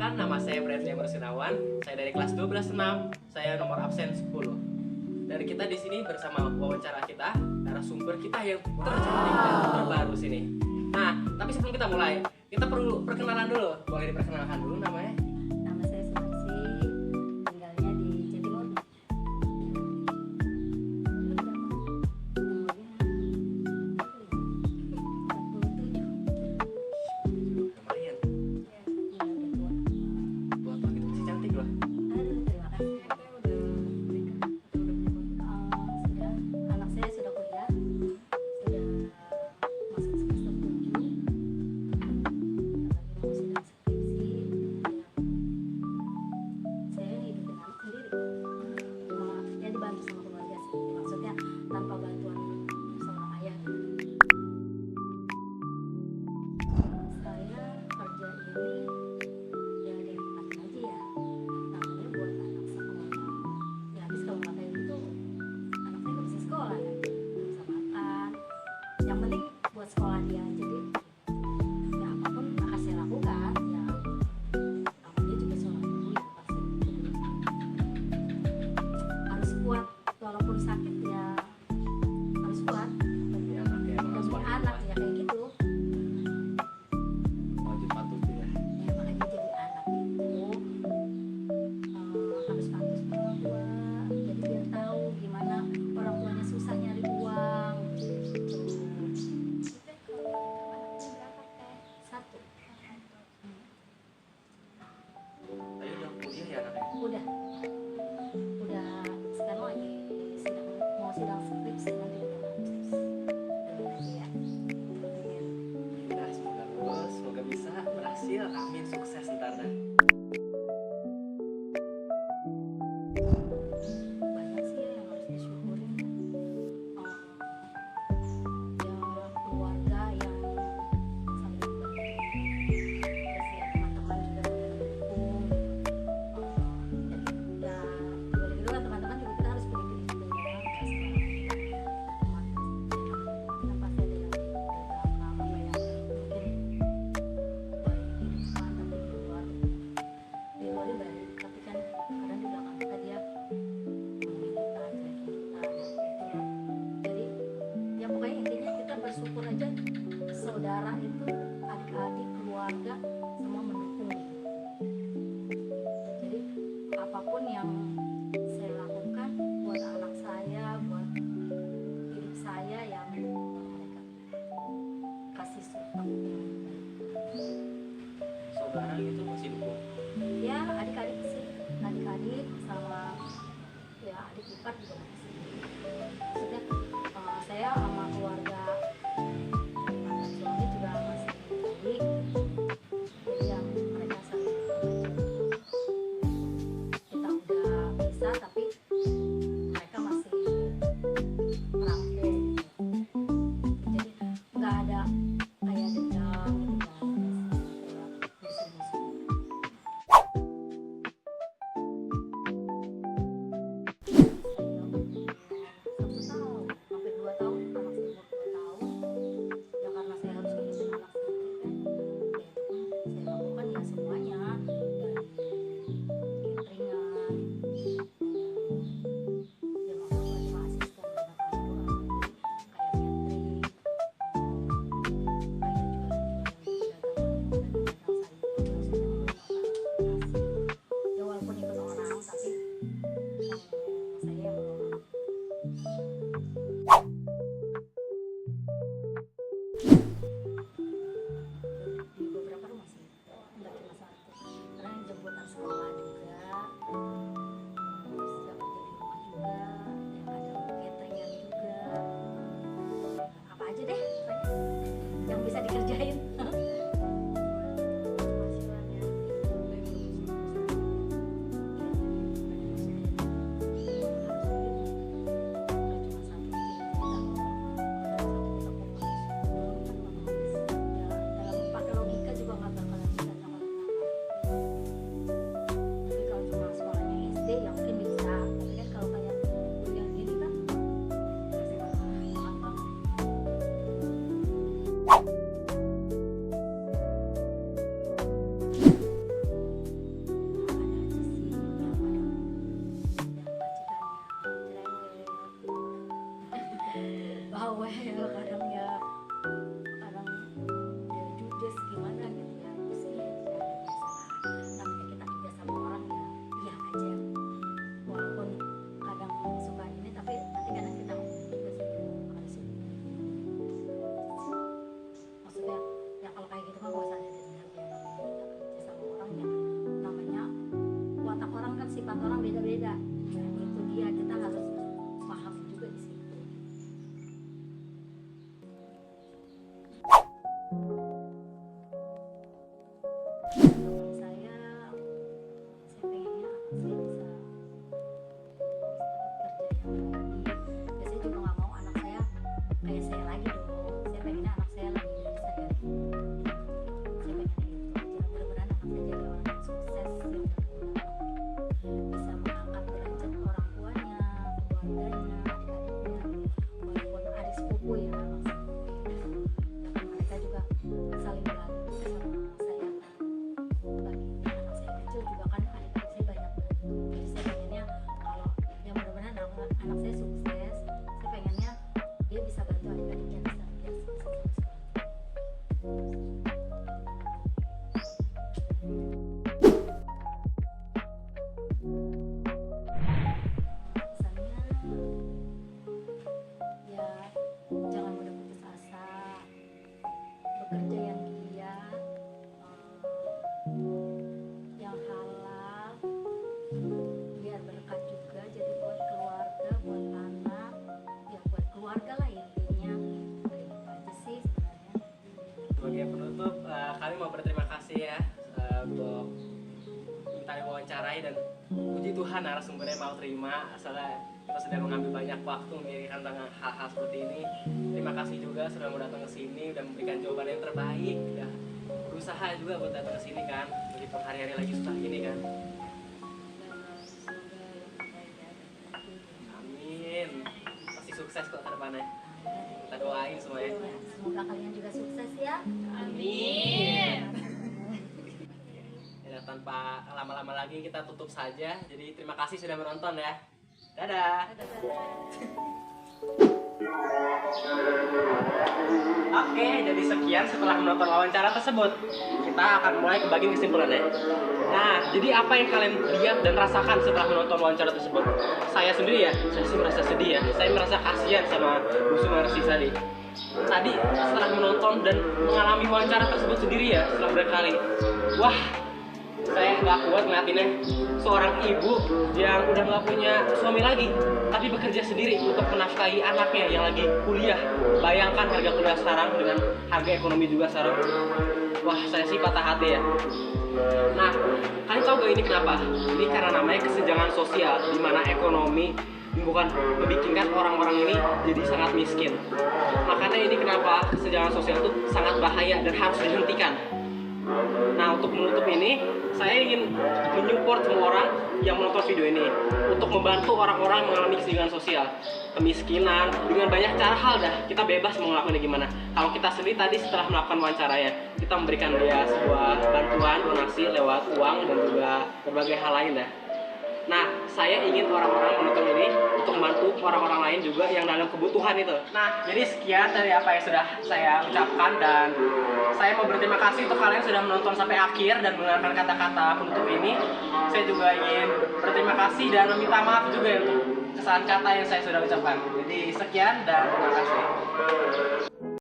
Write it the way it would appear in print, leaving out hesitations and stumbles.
Perkenalkan, nama saya Bradley Mersinawan. Saya dari kelas 12-6. Saya nomor absen 10. Dan kita di sini bersama wawancara kita, narasumber kita yang tercantik dan terbaru sini. Nah, tapi sebelum kita mulai, kita perlu perkenalan dulu. Boleh diperkenalkan dulu namanya? Nama saya Sumarsi, tinggalnya di Jatimur. Lumayan. Ya, udah tua. Tua apa gitu, masih cantik loh. Aduh, terima kasih. Sudah, anak saya sudah kuliah, sudah masuk semester 7. Lagi mau sidang skripsi. Saya hidupin anak sendiri. Ya dibantu sama keluarga sih. Maksudnya tanpa bantuan seorang ayah. Saya kerja ini ya dinikmatin aja ya. Namanya buat anak sekolah. Ya habis kalau nggak kayak gitu, anak saya nggak bisa sekolah ya, nggak bisa makan. Yang penting buat sekolah dia. Jadi ya apapun akan saya lakukan. Ya namanya juga seorang ibu ya pasti harus kuat walaupun sakit ya harus kuat. Ya, anaknya emang harus Demi pakai anak kuat. ya kayak gitu. Wajib patuh tuh ya. Ya makanya jadi anak itu harus patuh sama orang tua, jadi biar tahu gimana orang tuanya susah nyari uang gitu. Satu. Tapi udah kuliah ya anaknya? Udah sekarang lagi mau sidang skripsi nanti bulan Agustus. Doain aja ya. Amin. Nah, semoga lulus, semoga bisa berhasil. Amin, sukses ntar dah. Banyak sih yang harus disyukurin. Ya keluarga yang saling bantu, terus ya teman-teman juga saling mendukung. Ya boleh gitu lah teman-teman juga, kita harus pilih-pilih juga ya, nggak sembarangan teman. Kan pasti ada yang di belakang apa ya, mungkin baik di depan tapi di luarnya baik, tapi kan kadang di belakang kita dia ngomongin kita, jelekin kita, gitu ya. Jadi ya pokoknya intinya kita bersyukur aja, saudara itu, adik-adik, keluarga semua mendukung gitu. Jadi apapun yang saya lakukan buat anak saya, buat hidup saya, ya mereka kasih support yang baik. Saudara gitu masih dukung. Ya adik-adik sih, adik-adik sama ya adik ipar juga masih. Maksudnya saya sama keluarga mantan suami juga masih baik. beda. Nah, itu dia, kita harus paham juga di situ. Kalau saya pengennya saya bisa kerja yang lagi. Ya saya juga nggak mau anak saya kayak saya lagi dong. Saya pengennya anak saya lebih dari saya. Saya pengennya itu aja. Mudah-mudahan anak saya jadi orang yang sukses, yang berguna, bisa mengangkat derajat orang tuanya, keluarganya, adik-adiknya, walaupun adik sepupu ya maksudnya. Ya kan mereka juga saling bantu sama saya kan. Bagi anak saya kecil juga kan adik-adik saya banyak bantu. Jadi saya pengennya kalau ya mudah-mudahan anak saya sukses. Saya pengennya dia bisa bantu adik-adiknya bisa biar sukses sama sekolah. Pesannya ya jangan mudah putus asa, bekerja yang giat, yang halal, biar berkat juga jadi buat keluarga, buat anak, ya buat keluarga lah intinya. Itu aja sih sebenarnya. Sebagai penutup, kami mau berterima kasih ya untuk minta diwawancarai, dan puji Tuhan narasumbernya mau terima. Asalnya kita sudah mengambil banyak waktu memikirkan tentang hal-hal seperti ini. Terima kasih juga sudah mau datang ke sini, udah memberikan jawaban yang terbaik. Ya, berusaha juga buat datang ke sini kan, meskipun hari-hari lagi susah gini kan. Dan semoga yang terbaik ya dari hati. Amin. Pasti sukses kok ke depannya. Kita doain semuanya. Ya, semoga kalian juga sukses ya. Amin. Ya, tanpa lama-lama lagi kita tutup saja. Jadi terima kasih sudah menonton ya. Dadah. Oke, jadi sekian setelah menonton wawancara tersebut. Kita akan mulai ke bagian kesimpulannya. Nah, jadi apa yang kalian lihat dan rasakan setelah menonton wawancara tersebut? Saya sendiri ya, saya sih merasa sedih ya. Saya merasa kasihan sama Bu Sumarsi tadi. Tadi setelah menonton dan mengalami wawancara tersebut sendiri ya, setelah berkali, wah, saya nggak kuat ngeliatinnya. Seorang ibu yang udah nggak punya suami lagi, tapi bekerja sendiri untuk menafkahi anaknya yang lagi kuliah. Bayangkan harga kuliah sekarang dengan harga ekonomi juga sekarang. Wah, saya sih patah hati ya. Nah, kalian tahu gak ini kenapa? Ini karena namanya kesenjangan sosial, di mana ekonomi bukan membikinkan orang-orang ini jadi sangat miskin. Makanya ini kenapa kesenjangan sosial itu sangat bahaya dan harus dihentikan. Nah, untuk menutup ini, saya ingin menyupport semua orang yang menonton video ini untuk membantu orang-orang mengalami kesenjangan sosial, kemiskinan, dengan banyak cara hal dah. Kita bebas mau ngelakuin gimana. Kalau kita sendiri tadi setelah melakukan wawancaranya, kita memberikan dia sebuah bantuan, donasi lewat uang dan juga berbagai hal lain dah. Nah, saya ingin orang-orang menonton ini untuk membantu orang-orang lain juga yang dalam kebutuhan itu. Nah, jadi sekian dari apa yang sudah saya ucapkan, dan saya mau berterima kasih untuk kalian sudah menonton sampai akhir dan mendengarkan kata-kata penutup ini. Saya juga ingin berterima kasih dan meminta maaf juga untuk kesalahan kata yang saya sudah ucapkan. Jadi sekian dan terima kasih.